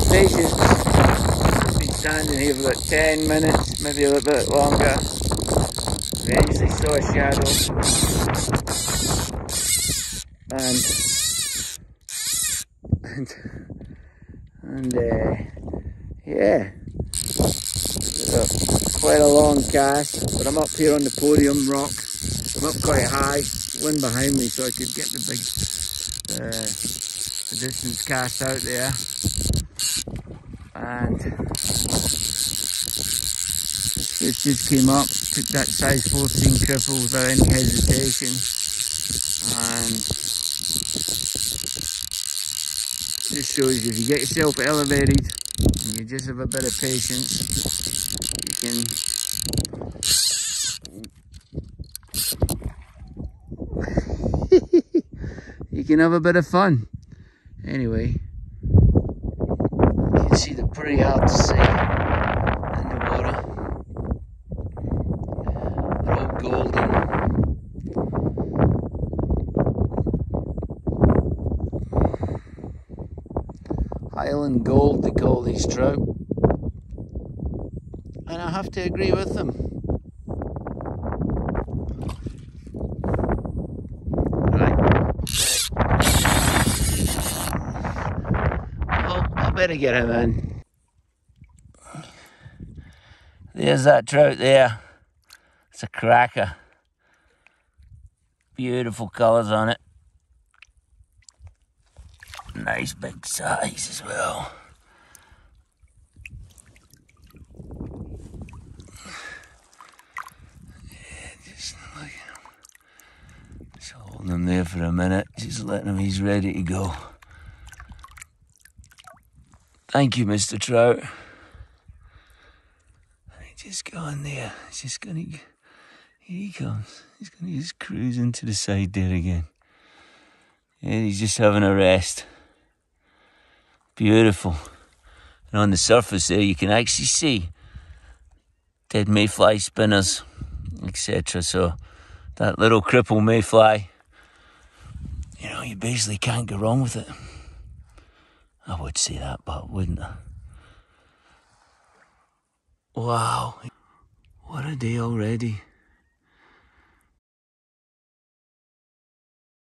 patience. I've been standing here for about 10 minutes, maybe a little bit longer. Eventually saw a shadow. And yeah, quite a long cast, but I'm up here on the podium rock. I'm up quite high, wind behind me, so I could get the big the distance cast out there. And this just came up, took that size 14 cripple without any hesitation, and just shows you if you get yourself elevated and you just have a bit of patience, you can have a bit of fun. Anyway, you can see they're pretty hard to see in the water. They're all golden. Highland Gold they call these trout, and I have to agree with them. Better get him in. There's that trout there. It's a cracker. Beautiful colours on it. Nice big size as well. Yeah, just look at him. Just holding him there for a minute. Just letting him, he's ready to go. Thank you, Mr. Trout. Just go on there. He's just gonna, here he comes. He's gonna just cruise into the side there again. And he's just having a rest. Beautiful. And on the surface there, you can actually see dead mayfly spinners, etc. So that little cripple mayfly, you know, you basically can't go wrong with it. I would say that, but wouldn't I? Wow, what a day already.